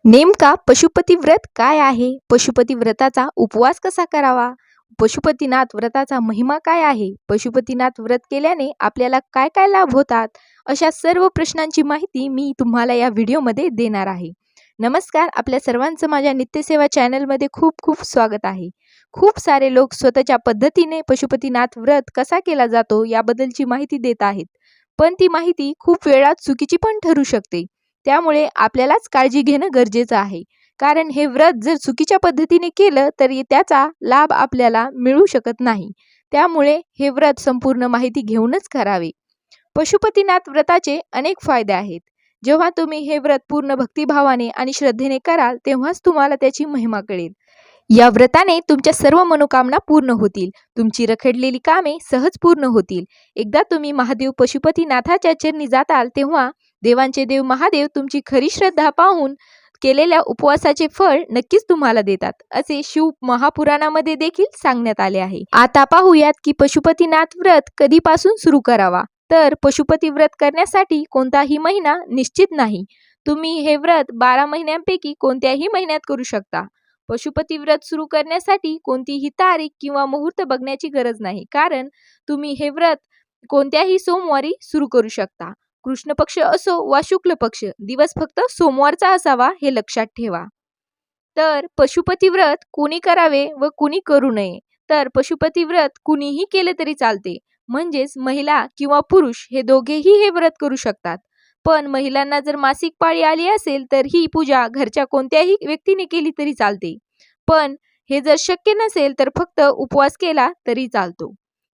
नेमका पशुपती व्रत काय आहे? पशुपती व्रताचा उपवास कसा करावा? पशुपतीनाथ व्रताचा महिमा काय आहे? पशुपतीनाथ व्रत केल्याने आपल्याला काय काय लाभ होतात? अशा सर्व प्रश्नांची माहिती मी तुम्हाला या व्हिडिओमध्ये देणार आहे. नमस्कार, आपल्या सर्वांचं माझ्या नित्यसेवा चॅनलमध्ये खूप खूप स्वागत आहे. खूप सारे लोक स्वतःच्या पद्धतीने पशुपतीनाथ व्रत कसा केला जातो याबद्दलची माहिती देत आहेत. पण ती माहिती खूप वेळा चुकीची पण ठरू शकते. त्यामुळे आपल्यालाच काळजी घेणं गरजेचं आहे. कारण हे व्रत जर चुकीच्या पद्धतीने केलं तर त्याचा लाभ आपल्याला मिळू शकत नाही. त्यामुळे हे व्रत संपूर्ण माहिती घेऊनच करावे. पशुपतीनाथ व्रताचे अनेक फायदे आहेत. जेव्हा तुम्ही हे व्रत पूर्ण भक्तिभावाने आणि श्रद्धेने कराल तेव्हाच तुम्हाला त्याची महिमा कळेल. या व्रताने तुमच्या सर्व मनोकामना पूर्ण होतील. तुमची रखडलेली कामे सहज पूर्ण होतील. एकदा तुम्ही महादेव पशुपतीनाथाच्या चरणी जाताल तेव्हा देवांचे देव महादेव तुमची खरी श्रद्धा पाहून केलेल्या उपवासाचे फळ नक्कीच तुम्हाला देतात, असे शिव महापुराणामध्ये देखील सांगण्यात आले आहे. आता पाहूयात की पशुपतीनाथ व्रत कधीपासून सुरू करावा. तर पशुपती व्रत करण्यासाठी कोणताही महिना निश्चित नाही. तुम्ही हे व्रत 12 महिन्यांपैकी कोणत्याही महिन्यात करू शकता. पशुपती व्रत सुरू करण्यासाठी कोणतीही तारीख किंवा मुहूर्त बघण्याची गरज नाही, कारण तुम्ही हे व्रत कोणत्याही सोमवारी सुरू करू शकता. कृष्ण पक्ष असो वा शुक्ल पक्ष, दिवस फक्त सोमवारचा असावा हे लक्षात ठेवा. तर पशुपती व्रत कोणी करावे व कुणी करू नये? तर पशुपती व्रत कुणीही केले तरी चालते. म्हणजेच महिला किंवा पुरुष हे दोघेही हे व्रत करू शकतात. पण महिलांना जर मासिक पाळी आली असेल तर ही पूजा घरच्या कोणत्याही व्यक्तीने केली तरी चालते. पण हे जर शक्य नसेल तर फक्त उपवास केला तरी चालतो.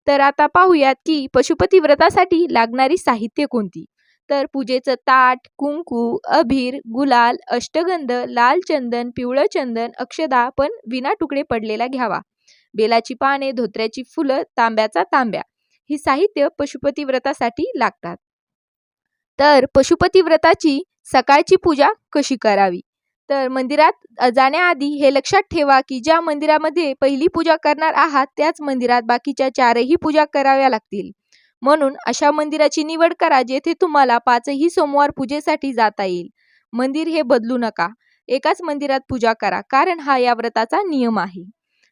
तर आता पाहूयात की पशुपती व्रतासाठी लागणारी साहित्य कोणती. तर पूजेचं ताट, कुंकू, अबीर, गुलाल, अष्टगंध, लाल चंदन, पिवळं चंदन, अक्षदा पण विना तुकडे पडलेला घ्यावा. बेलाची पाने, धोत्र्याची फुलं, तांब्याचा तांब्या ही साहित्य पशुपती व्रतासाठी लागतात. तर पशुपती व्रताची सकाळची पूजा कशी करावी? तर मंदिरात जाण्याआधी हे लक्षात ठेवा की ज्या मंदिरामध्ये पहिली पूजा करणार आहात त्याच मंदिरात बाकीच्या 4ही पूजा कराव्या लागतील. म्हणून अशा मंदिराची निवड करा जेथे तुम्हाला 5ही सोमवार पूजेसाठी जाता येईल. मंदिर हे बदलू नका. एकाच मंदिरात पूजा करा, कारण हा या व्रताचा नियम आहे.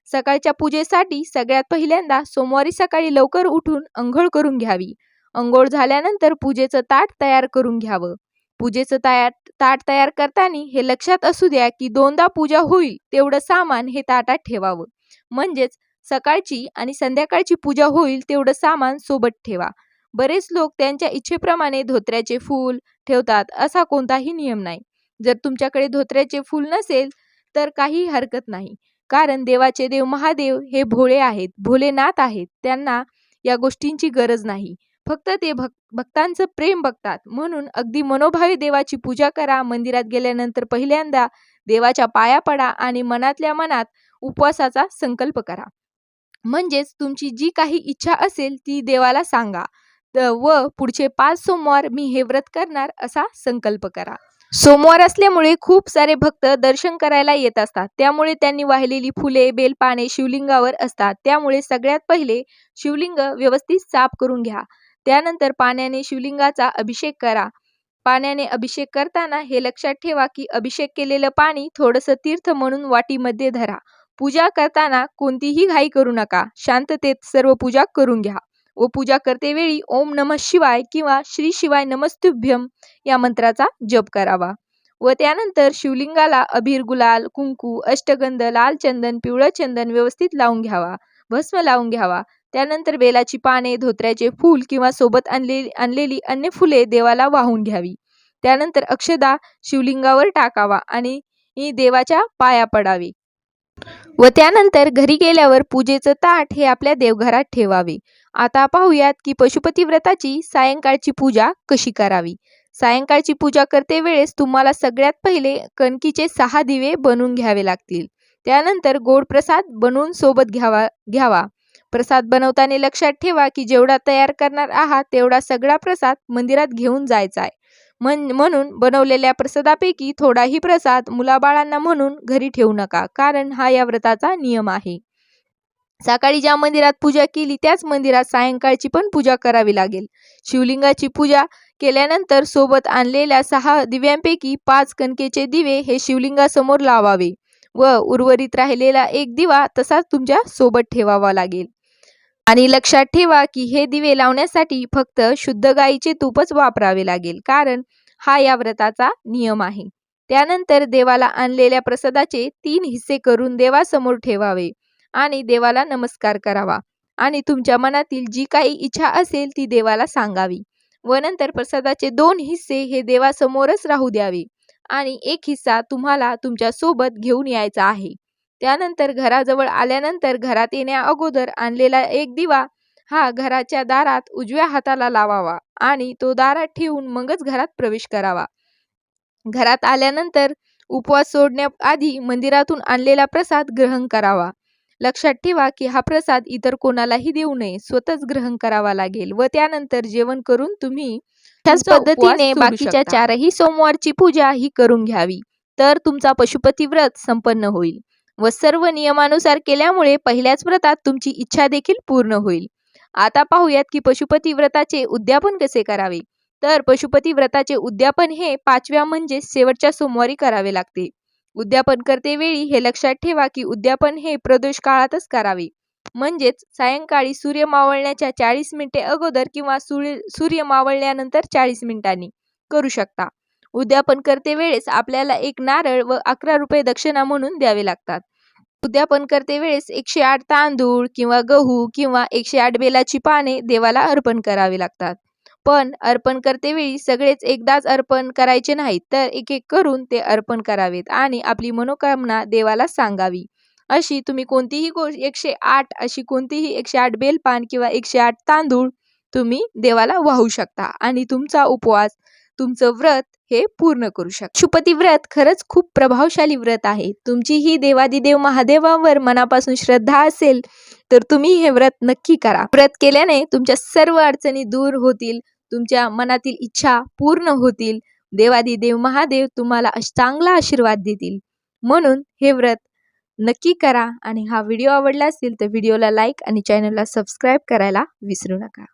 सकाळच्या पूजेसाठी सगळ्यात पहिल्यांदा सोमवारी सकाळी लवकर उठून अंघोळ करून घ्यावी. अंघोळ झाल्यानंतर पूजेचं ताट तयार करून घ्यावं. पूजेचं ताट तयार करताना हे लक्षात असू द्या की 2दा पूजा होईल तेवढं सामान हे ताटात ठेवावं. म्हणजेच सकाळची आणि संध्याकाळची पूजा होईल तेवढं सामान सोबत ठेवा. बरेच लोक त्यांच्या इच्छेप्रमाणे धोत्र्याचे फूल ठेवतात, असा कोणताही नियम नाही. जर तुमच्याकडे धोत्र्याचे फूल नसेल तर काही हरकत नाही, कारण देवाचे देव महादेव हे भोळे आहेत, भोलेनाथ आहेत. त्यांना या गोष्टींची गरज नाही. फक्त ते भक्तांचं प्रेम बघतात. म्हणून अगदी मनोभावे देवाची पूजा करा. मंदिरात गेल्यानंतर पहिल्यांदा देवाच्या पाया पडा आणि मनातल्या मनात उपवासाचा संकल्प करा. म्हणजेच तुमची जी काही इच्छा असेल ती देवाला सांगा व पुढचे 5 सोमवार मी हे व्रत करणार असा संकल्प करा. सोमवार असल्यामुळे खूप सारे भक्त दर्शन करायला येत असतात. त्यामुळे त्यांनी वाहिलेली फुले, बेलपाने शिवलिंगावर असतात. त्यामुळे सगळ्यात पहिले शिवलिंग व्यवस्थित साफ करून घ्या. त्यानंतर पाण्याने शिवलिंगाचा अभिषेक करा. पाण्याने अभिषेक करताना हे लक्षात ठेवा की अभिषेक केलेलं पाणी थोडंसं तीर्थ म्हणून वाटीमध्ये धरा. पूजा करताना कोणतीही घाई करू नका. शांततेत सर्व पूजा करून घ्या व पूजा करतेवेळी ओम नमः शिवाय किंवा श्री शिवाय नमस्तुभ्यम या मंत्राचा जप करावा. व त्यानंतर शिवलिंगाला अबीर, गुलाल, कुंकू, अष्टगंध, लाल चंदन, पिवळं चंदन व्यवस्थित लावून घ्यावा. भस्म लावून घ्यावा. त्यानंतर बेलाची पाने, धोत्र्याचे फूल किंवा सोबत आणलेली अन्य फुले देवाला वाहून घ्यावी. त्यानंतर अक्षदा शिवलिंगावर टाकावा आणि देवाच्या पाया पडावे. व त्यानंतर घरी गेल्यावर पूजेचं ताट हे आपल्या देवघरात ठेवावे. आता पाहूयात की पशुपती व्रताची सायंकाळची पूजा कशी करावी. सायंकाळची पूजा करते वेळेस तुम्हाला सगळ्यात पहिले कणकीचे 6 दिवे बनवून घ्यावे लागतील. त्यानंतर गोड प्रसाद बनवून सोबत घ्यावा. प्रसाद बनवताना लक्षात ठेवा की जेवढा तयार करणार आहात तेवढा सगळा प्रसाद मंदिरात घेऊन जायचा आहे. म्हणून बनवलेल्या प्रसादापैकी थोडाही प्रसाद मुलाबाळांना म्हणून घरी ठेवू नका, कारण हा या व्रताचा नियम आहे. सकाळी ज्या मंदिरात पूजा केली त्याच मंदिरात सायंकाळची पण पूजा करावी लागेल. शिवलिंगाची पूजा केल्यानंतर सोबत आणलेल्या 6 दिव्यांपैकी 5 कणकेचे दिवे हे शिवलिंगासमोर लावावे व उर्वरित राहिलेला एक दिवा तसाच तुमच्या सोबत ठेवावा लागेल. आणि लक्षात ठेवा की हे दिवे लावण्यासाठी फक्त शुद्ध गाईचे तूपच वापरावे लागेल, कारण हा या व्रताचा नियम आहे. त्यानंतर देवाला आणलेल्या प्रसादाचे 3 हिस्से करून देवासमोर ठेवावे आणि देवाला नमस्कार करावा आणि तुमच्या मनातील जी काही इच्छा असेल ती देवाला सांगावी व नंतर प्रसादाचे 2 हिस्से हे देवासमोरच राहू द्यावे आणि एक हिस्सा तुम्हाला तुमच्या सोबत घेऊन यायचा आहे. त्यानंतर घराजवळ आल्यानंतर घरात येण्या अगोदर आणलेला एक दिवा हा घराच्या दारात उजव्या हाताला लावावा आणि तो दारात ठेवून मगच घरात प्रवेश करावा. घरात आल्यानंतर उपवास सोडण्याआधी मंदिरातून आणलेला प्रसाद ग्रहण करावा. लक्षात ठेवा की हा प्रसाद इतर कोणालाही देऊ नये, स्वतःच ग्रहण करावा लागेल व त्यानंतर जेवण करून तुम्ही त्याच पद्धतीने बाकीच्या 4ही सोमवारची पूजा ही करून घ्यावी. तर तुमचा पशुपती व्रत संपन्न होईल व सर्व नियमानुसार केल्यामुळे पहिल्याच व्रतात तुमची इच्छा देखील पूर्ण होईल. आता पाहूयात की पशुपती व्रताचे उद्यापन कसे करावे. तर पशुपती व्रताचे उद्यापन हे 5व्या म्हणजे शेवटच्या सोमवारी करावे लागते. उद्यापन करतेवेळी हे लक्षात ठेवा की उद्यापन हे प्रदोष काळातच करावे, म्हणजेच सायंकाळी सूर्य मावळण्याच्या 40 मिनिटे अगोदर किंवा सूर्य मावळल्यानंतर 40 मिनिटांनी करू शकता. उद्यापन करतेवेळेस आपल्याला एक नारळ व 11 रुपये दक्षिणा म्हणून द्यावे लागतात. उद्यापन करतेवेळेस 108 तांदूळ किंवा गहू किंवा 108 बेलाची पाने देवाला अर्पण करावी लागतात. पण अर्पण करतेवेळी सगळेच एकदाच अर्पण करायचे नाहीत, तर एक एक करून ते अर्पण करावेत आणि आपली मनोकामना देवाला सांगावी. अशी तुम्ही कोणतीही 108 अशी कोणतीही 108 बेलपान किंवा 108 तांदूळ तुम्ही देवाला वाहू शकता आणि तुमचा उपवास, तुमचं व्रत हे पूर्ण करू शकता. पशुपती व्रत खरंच खूप प्रभावशाली व्रत आहे. तुमची ही देवादिदेव महादेवावर मनापासून श्रद्धा असेल तर तुम्ही हे व्रत नक्की करा. व्रत केल्याने तुमच्या सर्व अडचणी दूर होतील, तुमच्या मनातील इच्छा पूर्ण होतील. देवादिदेव महादेव तुम्हाला चांगला आशीर्वाद देतील. म्हणून हे व्रत नक्की करा आणि हा व्हिडिओ आवडला असेल तर व्हिडिओला लाईक आणि चॅनलला सबस्क्राईब करायला विसरू नका.